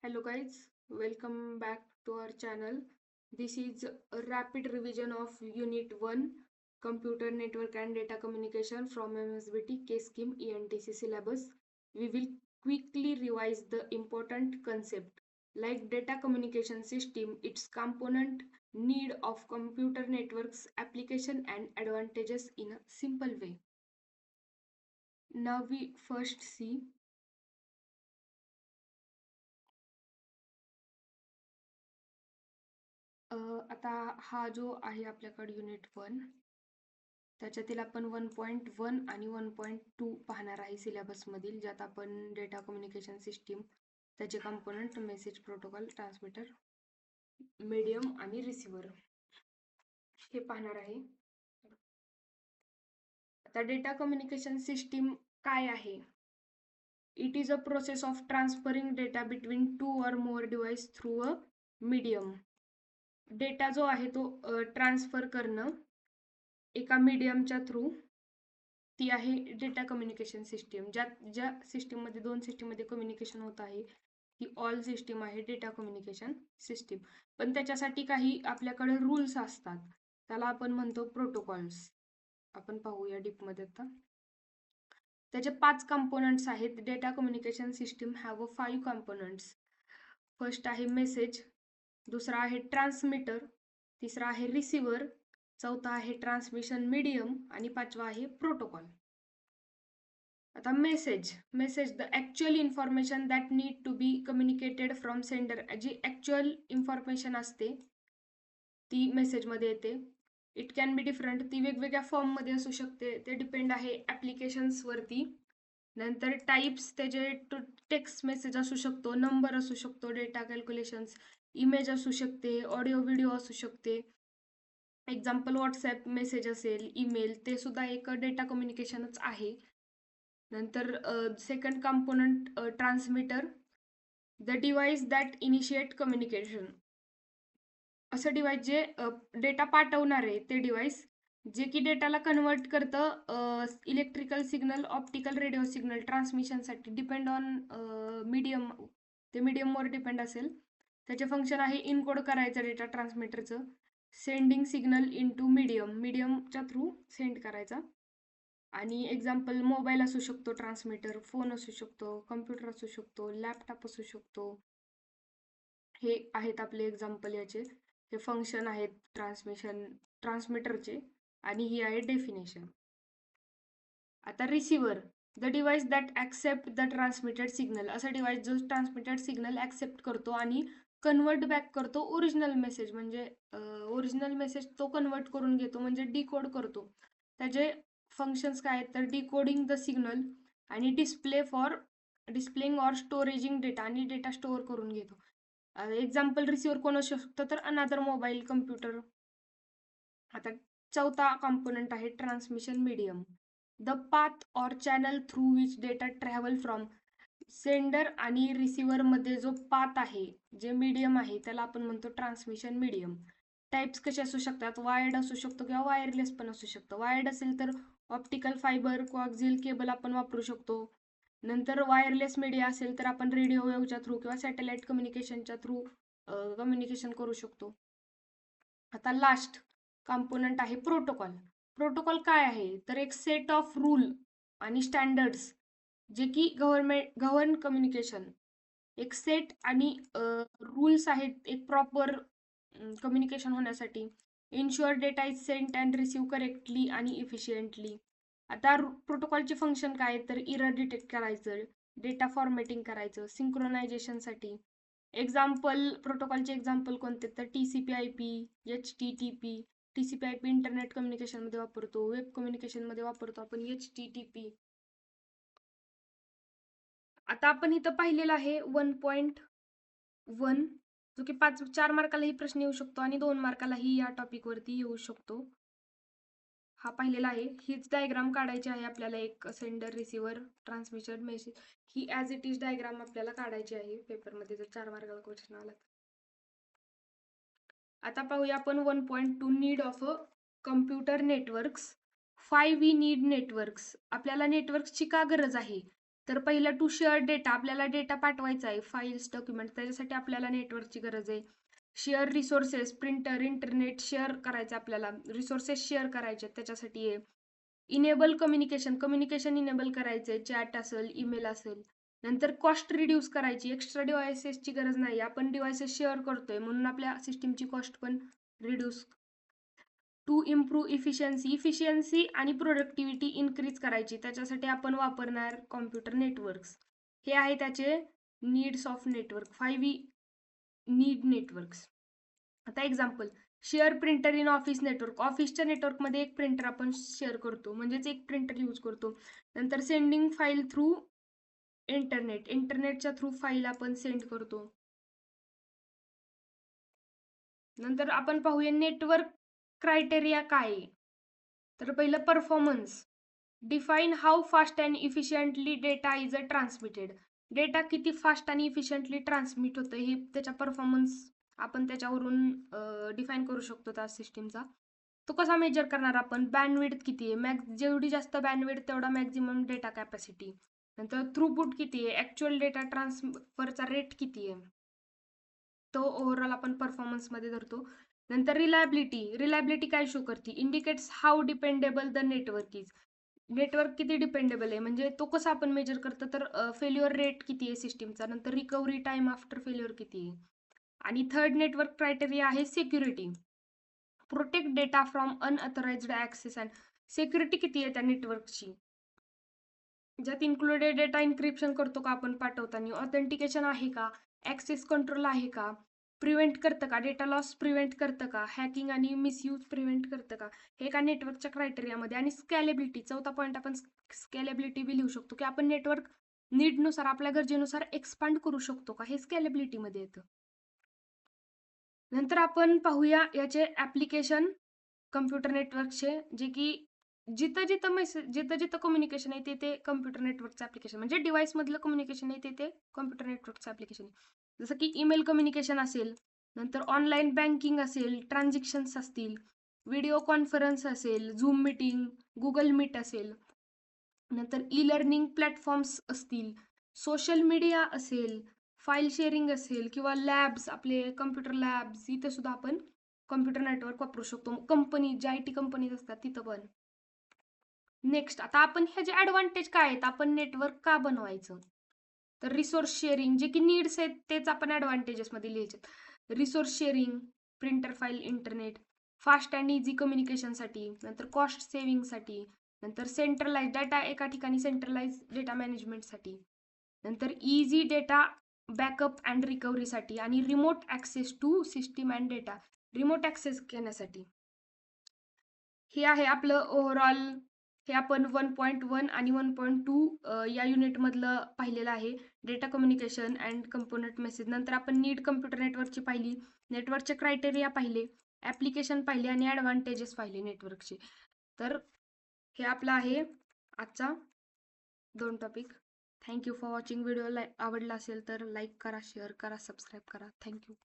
Hello guys, welcome back to our channel. This is a rapid revision of Unit 1 Computer Network and Data Communication from MSBT K-Scheme ENTC syllabus. We will quickly revise the important concept like data communication system, its component, need of computer networks, application and advantages in a simple way. Now we first see आता हा जो आहे आपल्याकडे unit 1 त्याच्यातील आपण 1.1 आणि 1.2 पाहणार आहे सिलेबसमधील, ज्यात आपण डेटा कम्युनिकेशन सिस्टीम, त्याचे component, message protocol, transmitter, medium आणि रिसिव्हर हे पाहणार आहे. आता डेटा कम्युनिकेशन सिस्टीम काय आहे? It is a process of transferring data between two or more device through a medium. Data जो आहे तो ट्रान्सफर करणं एका मीडियमच्या थ्रू, ती आहे डेटा कम्युनिकेशन सिस्टीम. ज्या सिस्टीममध्ये दोन सिस्टीममध्ये कम्युनिकेशन होत आहे ती ऑल सिस्टीम आहे डेटा कम्युनिकेशन सिस्टीम. पण त्याच्यासाठी काही आपल्याकडे रूल्स असतात, त्याला आपण म्हणतो प्रोटोकॉल्स. आपण पाहूया डीपमध्ये. आता त्याचे 5 कंपोनंट्स आहेत. Data communication system have a 5 components. First आहे मेसेज, दुसरा आहे ट्रान्समीटर, तिसरा आहे रिसिव्हर, चौथा आहे ट्रान्समिशन मीडियम आणि पाचवा आहे प्रोटोकॉल. आता message the actual information that need to be communicated from sender. जी ॲक्च्युअल इन्फॉर्मेशन असते ती मेसेजमध्ये येते. इट कॅन बी डिफरंट, ती वेगवेगळ्या फॉर्ममध्ये असू शकते, ते डिपेंड आहे ॲप्लिकेशन्सवरती. नंतर टाईप्स, त्याचे टेक्स्ट मेसेज असू शकतो, नंबर असू शकतो, डेटा कॅल्क्युलेशन्स, इमेज असू शकते, ऑडिओ व्हिडिओ असू शकते. एक्झाम्पल व्हॉट्सॲप मेसेज असेल, ईमेल, ते सुद्धा एक डेटा कम्युनिकेशनच आहे. नंतर second component transmitter, the device that initiate communication. असं डिव्हाइस जे डेटा पाठवणार आहे ते डिव्हाइस, जे की डेटाला कन्वर्ट करतं electrical signal, optical radio signal ट्रान्समिशनसाठी. डिपेंड ऑन मीडियम, ते मीडियमवर डिपेंड असेल. त्याचे फंक्शन आहे इनकोड करायचं डेटा ट्रान्समीटरचं, सेंडिंग सिग्नल इन टू मीडियमच्या थ्रू सेंड करायचा. आणि एक्झाम्पल मोबाईल असू शकतो ट्रान्समीटर, फोन असू शकतो, कम्प्युटर असू शकतो, लॅपटॉप असू शकतो. हे आहेत आपले एक्झाम्पल याचे. हे फंक्शन आहेत ट्रान्समीटरचे आणि ही आहे डेफिनेशन. आता receiver, the device that accept the transmitted signal. असा डिव्हाइस जो ट्रान्समिटेड सिग्नल ॲक्सेप्ट करतो आणि कन्वर्ट बॅक करतो ओरिजिनल मेसेज. म्हणजे ओरिजिनल मेसेज तो कन्वर्ट करून घेतो, म्हणजे डिकोड करतो. त्याचे फंक्शन्स काय आहेत तर डिकोडिंग द सिग्नल आणि डिस्प्लेइंग ऑर स्टोरेजिंग डेटा, आणि डेटा स्टोअर करून घेतो. एक्झाम्पल रिसिव्हर कोण असू शकतं तर अनादर मोबाईल, कम्प्युटर. आता चौथा कंपोनंट आहे transmission medium, the path or channel through which data travel from. Sender आणि रिसिव्हर मध्ये जो पाथ आहे, जे मीडियम आहे, त्याला आपण म्हणतो ट्रान्समिशन मीडियम. टाइप्स कसे असू शकतात? वायर्ड असू शकतो किंवा वायरलेस पण असू शकतं. वायर्ड असेल तर ऑप्टिकल फायबर, कोआक्सियल केबल आपण वापरू शकतो. नंतर वायरलेस मीडिया असेल तर आपण रेडिओ वेव्हच्या थ्रू किंवा सॅटेलाइट कम्युनिकेशनच्या थ्रू कम्युनिकेशन करू शकतो. आता लास्ट कंपोनंट आहे प्रोटोकॉल. प्रोटोकॉल काय आहे तर एक सेट ऑफ रूल आणि स्टँडर्ड्स जे की गव्हर्न कम्युनिकेशन. एक सेट आणि रूल्स आहेत एक प्रॉपर कम्युनिकेशन होण्यासाठी. Ensure data is sent and receive correctly आणि इफिशियंटली. आता प्रोटोकॉलचे फंक्शन काय तर इरर डिटेक्ट करायचं, डेटा फॉर्मॅटिंग करायचं, सिंक्रोनायझेशनसाठी. एक्झाम्पल प्रोटोकॉलचे एक्झाम्पल कोणते तर TCP/IP, HTTP. TCP/IP इंटरनेट कम्युनिकेशनमध्ये वापरतो, वेब कम्युनिकेशनमध्ये वापरतो आपण HTTP. आता आपण इथं पाहिलेलं आहे 1.1, जो की 4 मार्कालाही प्रश्न येऊ शकतो आणि 2 मार्कालाही या टॉपिकवरती येऊ शकतो. हा पाहिलेला आहे. हीच डायग्राम काढायची आहे आपल्याला, एक sender, receiver, transmission, message. He as it is diagram आपल्याला काढायची आहे पेपरमध्ये, जर 4 मार्काला क्वेश्चन आला. आता पाहूया आपण 1.2 need of a computer networks. 5 we need networks. आपल्याला नेटवर्क्सची का गरज आहे तर पहिलं टू शेअर डेटा, आपल्याला डेटा पाठवायचा आहे, फाईल्स, डॉक्युमेंट, त्याच्यासाठी आपल्याला नेटवर्कची गरज आहे. Share resources, printer, internet share करायचं, आपल्याला रिसोर्सेस शेअर करायचे त्याच्यासाठी आहे. इनेबल कम्युनिकेशन, कम्युनिकेशन इनेबल करायचंय, चॅट असेल, ईमेल असेल. नंतर कॉस्ट रिड्यूस करायची, एक्स्ट्रा डिव्हायसेसची गरज नाही, आपण डिव्हायसेस शेअर करतोय म्हणून आपल्या सिस्टीमची कॉस्ट पण रिड्यूस. टू इम्प्रूव्ह इफिशियन्सी आणि प्रोडक्टिव्हिटी इन्क्रीज करायची, त्याच्यासाठी आपण वापरणार कॉम्प्युटर नेटवर्क्स. हे आहे त्याचे needs of network, 5 need networks. आता example, share printer in office network, ऑफिसच्या नेटवर्कमध्ये एक प्रिंटर आपण शेअर करतो, म्हणजेच एक प्रिंटर यूज करतो. नंतर सेंडिंग फाईल थ्रू इंटरनेट, इंटरनेटच्या थ्रू फाईल आपण सेंड करतो. नंतर आपण पाहूया नेटवर्क क्रायटेरिया काय आहे. तर पहिलं performance, define how fast and efficiently data is transmitted, data किती फास्ट आणि इफिशियंटली ट्रान्समिट होतं हे त्याच्या परफॉर्मन्स आपण त्याच्यावरून डिफाईन करू शकतो त्या सिस्टीमचा. तो कसा मेजर करणार आपण, बँडविड्थ किती आहे, जेवढी जास्त बँडविड्थ तेवढा मॅक्झिमम डेटा कॅपॅसिटी. नंतर थ्रूपुट किती आहे, ऍक्च्युअल डेटा ट्रान्सफरचा रेट किती आहे, तो ओव्हरऑल आपण परफॉर्मन्समध्ये धरतो. नंतर रिलायबिलिटी काय शो करते, indicates how dependable the network is, network किती डिपेंडेबल आहे, म्हणजे तो कसा आपण मेजर करतो, तर फेल्युअर रेट किती आहे सिस्टीमचा, नंतर रिकव्हरी टाइम आफ्टर फेल्युअर किती आहे. आणि थर्ड नेटवर्क क्रायटेरिया आहे security, protect data from unauthorised access and, security किती आहे त्या नेटवर्कची, ज्यात इन्क्लुडेड डेटा इन्क्रिप्शन करतो का आपण पाठवताना, ऑथेंटिकेशन आहे का, ऍक्सेस कंट्रोल आहे का, प्रिव्हेंट करतं का, डेटा लॉस प्रिव्हेंट करतं का, हॅकिंग आणि मिसयूज प्रिव्हेंट करतं का, हे का नेटवर्कच्या क्रायटेरियामध्ये. आणि स्कॅलेबिलिटी, चौथा पॉईंट आपण स्कॅलेबिलिटी बी लिहू शकतो, की आपण नेटवर्क नीडनुसार, आपल्या गरजेनुसार एक्सपांड करू शकतो का, हे स्कॅलेबिलिटीमध्ये येतं. नंतर आपण पाहूया याचे ऍप्लिकेशन कम्प्युटर नेटवर्कचे, जे की जिथं जिथं कम्युनिकेशन आहे ते कम्प्युटर नेटवर्कचं ऍप्लिकेशन, म्हणजे डिव्हाइस मधलं कम्युनिकेशन आहे ते कम्प्युटर नेटवर्कचं ऍप्लिकेशन. जसं की ईमेल कम्युनिकेशन असेल, नंतर ऑनलाईन बँकिंग असेल, ट्रान्झॅक्शन्स असतील, व्हिडिओ कॉन्फरन्स असेल, झूम मीटिंग, गुगल मीट असेल, नंतर ई लर्निंग प्लॅटफॉर्म्स असतील, सोशल मीडिया असेल, फाईल शेअरिंग असेल, किंवा लॅब्स, आपले कम्प्युटर लॅब्स, इथे सुद्धा आपण कम्प्युटर नेटवर्क वापरू शकतो. कंपनी, जे IT कंपनीज असतात तिथं पण. नेक्स्ट, आता आपण ह्याचे ऍडव्हान्टेज काय आहेत, आपण नेटवर्क का बनवायचं, तर रिसोर्स शेअरिंग, जे की नीड्स आहेत तेच आपण ऍडव्हान्टेजेस मध्ये लिहायचे. Resource sharing, printer, file, internet, fast and easy कम्युनिकेशनसाठी, नंतर कॉस्ट सेव्हिंगसाठी, नंतर सेंट्रलाइज डेटा, एका ठिकाणी सेंट्रलाइज डेटा मॅनेजमेंटसाठी, नंतर इझी डेटा बॅकअप अँड रिकव्हरीसाठी, आणि remote access to system and data, remote access घेण्यासाठी. हे आहे आपलं ओव्हरऑल, हे आपण 1.1 आणि 1.2 या युनिटमधलं पाहिलेलं आहे, data communication and component message. नंतर आपण नीड कम्प्युटर नेटवर्कची पाहिली, नेटवर्कचे क्रायटेरिया पाहिले, ऍप्लिकेशन पाहिले, आणि ऍडव्हान्टेजेस पाहिले नेटवर्कचे. तर हे आपलं आहे आजचा 2 topic. Thank you for watching. Video आवडला असेल तर लाईक करा, शेअर करा, सबस्क्राईब करा. थँक्यू.